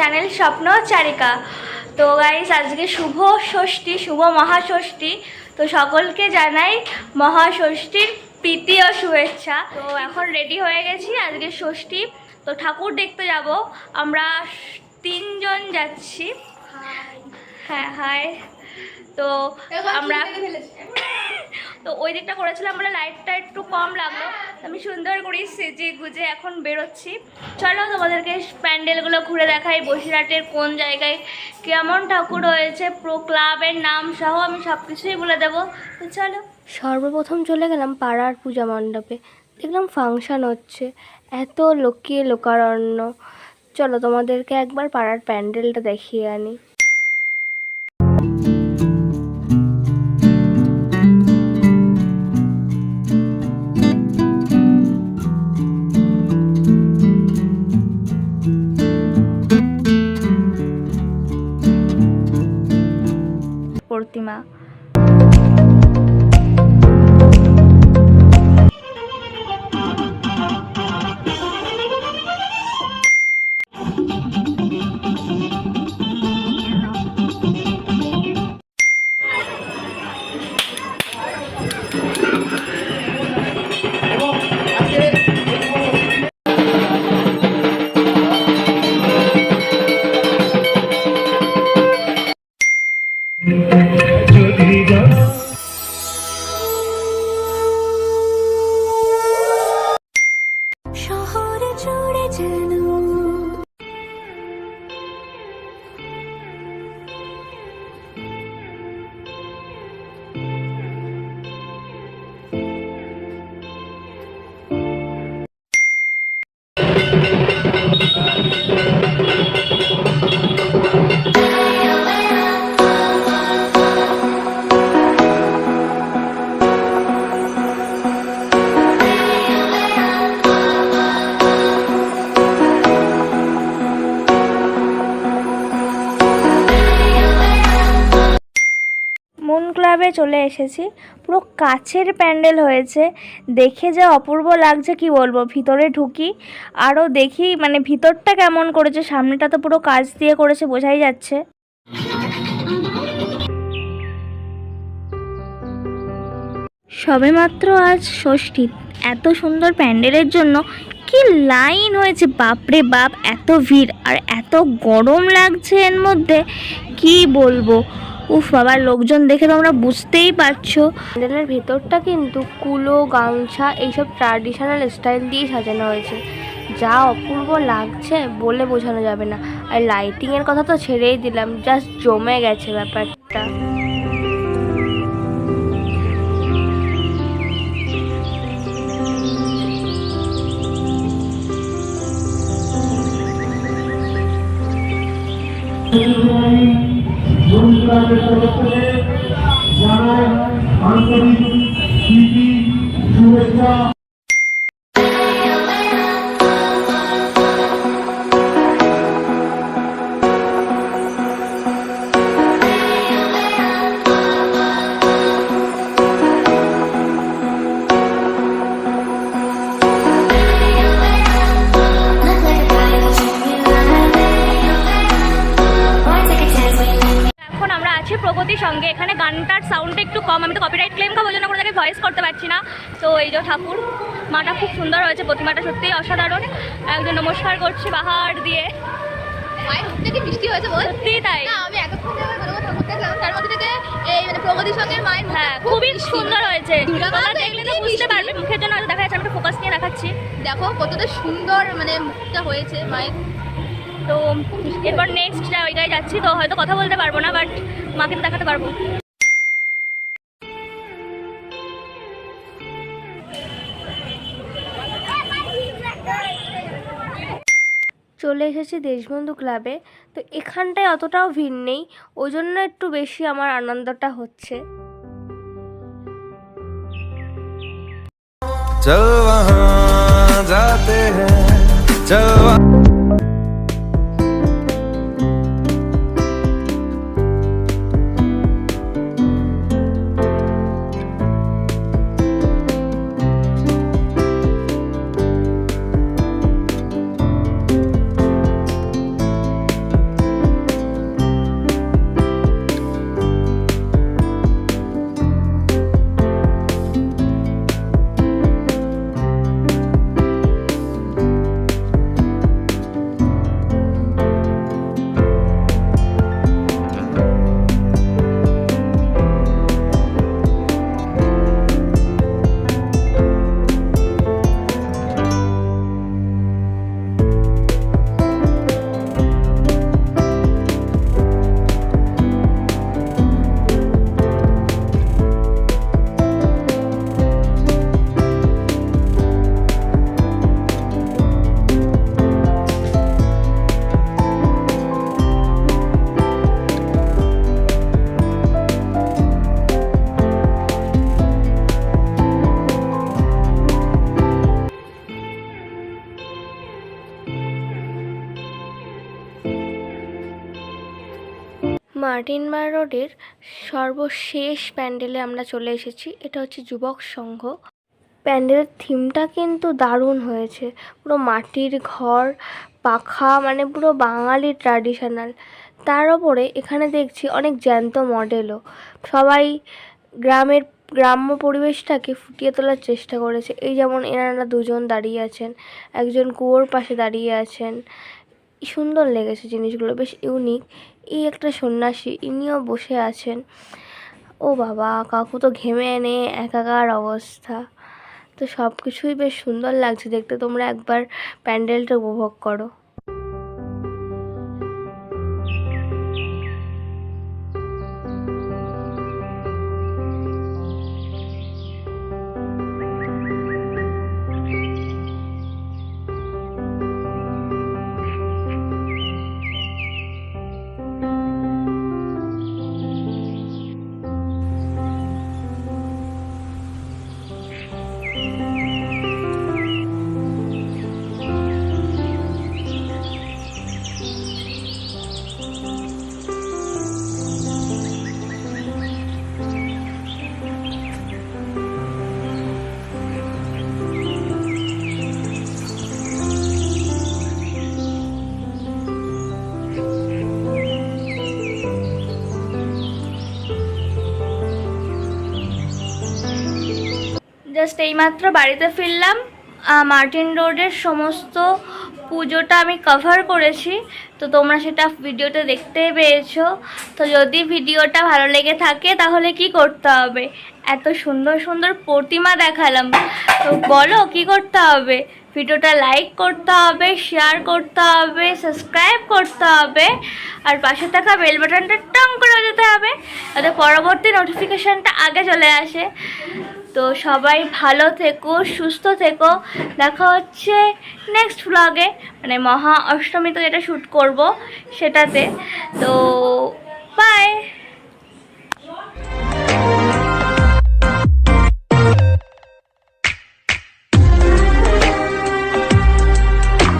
Channel স্বপ্ন চারিকা। তো guys আজকে শুভ ষষ্ঠী, শুভ মহাষষ্ঠী। তো সকলকে জানাই মহাষষ্ঠীর প্রীতি ও শুভেচ্ছা। তো এখন রেডি হয়ে গেছি, আজকে ষষ্ঠী। তো ঠাকুর দেখতে যাব, আমরা 3 জন যাচ্ছি। হ্যাঁ হাই। তো আমরা তো ওই দিকটা করেছিলাম বলে লাইটটা একটু কম লাগলো। আমি সুন্দর করে সেজে গুজে এখন বেরোচ্ছি। চলো তোমাদেরকে প্যান্ডেলগুলো ঘুরে দেখাই, বসিরহাটের কোন জায়গায় কেমন ঠাকুর হয়েছে, প্রো ক্লাবের নাম সহ আমি সব কিছুই বলে দেবো। তো চলো। সর্বপ্রথম চলে গেলাম পাড়ার পূজা মণ্ডপে, দেখলাম ফাংশন হচ্ছে, এত লোকে লোকারণ্য। চলো তোমাদেরকে একবার পাড়ার প্যান্ডেলটা দেখিয়ে আনি। প্রতিমা শহরে জুড়ে যেন মুন ক্লাবে চলে এসেছি। পুরো কাছের প্যান্ডেল হয়েছে, দেখে যা অপূর্ব লাগছে কি বলবো। ভিতরে ঢুকি আরও দেখি মানে ভিতরটা কেমন করেছে, সামনেটা তো পুরো কাচ দিয়ে করেছে, বোঝাই যাচ্ছে। সবেমাত্র আজ ষষ্ঠী, এত সুন্দর প্যান্ডেলের জন্য কি লাইন হয়েছে বাপরে বাপ, এত ভিড় আর এত গরম লাগছে এর মধ্যে, কি বলবো। উফ বাবার লোকজন দেখে তোমরা বুঝতেই পারছো। প্যান্ডেলের ভিতরটা কিন্তু কুলো, গামছা এইসব ট্র্যাডিশনাল স্টাইল দিয়ে সাজানো হয়েছে, যা অপূর্ব লাগছে বলে বোঝানো যাবে না। আর লাইটিংয়ের কথা তো ছেড়েই দিলাম, জাস্ট জমে গেছে ব্যাপারটা। জানাই আন্তরিক প্রীতি শুভেচ্ছা। প্রগতির সঙ্গে এখানে গানটার সাউন্ডটা একটু কম, আমি তো কপিরাইট ক্লেম খাবো, জন্য করে ভয়েস করতে পারছি না। তো এই যে ঠাকুর মাটা খুব সুন্দর হয়েছে, প্রতিমাটা সত্যিই অসাধারণ। একজন নমস্কার করছি বাহার দিয়ে। মায়ের মুখটা কি মিষ্টি হয়েছে বল? সত্যি তাই। না আমি এতক্ষণ ধরে ঠাকুর দেখলাম, তার মধ্যে থেকে এই মানে প্রগতির সঙ্গে মায়ের হ্যাঁ খুবই সুন্দর হয়েছে। তোমরা দেখলে তো বুঝতে পারবে, মুখের জন্য হয়তো দেখা যাচ্ছে, আমি ফোকাস নিয়ে দেখাচ্ছি। দেখো কতটা সুন্দর মানে মুখটা হয়েছে মায়ের। তো এরপর নেক্সট জায়গায় যাচ্ছি, তো হয়তো কথা বলতে পারবো না, বাট মাকে তো দেখাতে পারবো। চলে এসেছি দেশবন্ধু ক্লাবে। তো এখানটায় অতটাও ভিড় নেই, ওই জন্য একটু বেশি আমার আনন্দটা হচ্ছে। चल वहाँ जाते हैं, चल মার্টিনবার রোডের সর্বশেষ প্যান্ডেলে আমরা চলে এসেছি। এটা হচ্ছে যুবক সংঘ। প্যান্ডেলের থিমটা কিন্তু দারুণ হয়েছে, পুরো মাটির ঘর, পাখা, মানে পুরো বাঙালি ট্র্যাডিশনাল। তার ওপরে এখানে দেখছি অনেক জ্যান্ত মডেলও। সবাই গ্রাম্য পরিবেশটাকে ফুটিয়ে তোলার চেষ্টা করেছে। এই যেমন এনারা দুজন দাঁড়িয়ে আছেন, একজন কুয়োর পাশে দাঁড়িয়ে আছেন। সুন্দর লেগেছে জিনিসগুলো, বেশ ইউনিক। এই একটা সন্ন্যাসী, ইনিও বসে আছেন। ও বাবা, কাকু তো ঘেমে এনে একাকার অবস্থা। তো সব কিছুই বেশ সুন্দর লাগছে দেখতে। তোমরা একবার প্যান্ডেলটা উপভোগ করো। জাস্ট এইমাত্র বাড়িতে ফিরলাম। মার্টিন রোডের সমস্ত পুজোটা আমি কভার করেছি, তো তোমরা সেটা ভিডিওতে দেখতেই পেয়েছো। তো যদি ভিডিওটা ভালো লেগে থাকে তাহলে কি করতে হবে? এত সুন্দর সুন্দর প্রতিমা দেখালাম, তো বলো কি করতে হবে? ভিডিওটা লাইক করতে হবে, শেয়ার করতে হবে, সাবস্ক্রাইব করতে হবে, আর পাশে থাকা বেল বাটনটা টং করে যেতে হবে যাতে পরবর্তী নোটিফিকেশানটা আগে চলে আসে। তো সবাই ভালো থেকো, সুস্থ থেকো। দেখা হচ্ছে নেক্সট ব্লগে, মানে মহা অষ্টমীতে যেটা শ্যুট করব সেটাতে। তো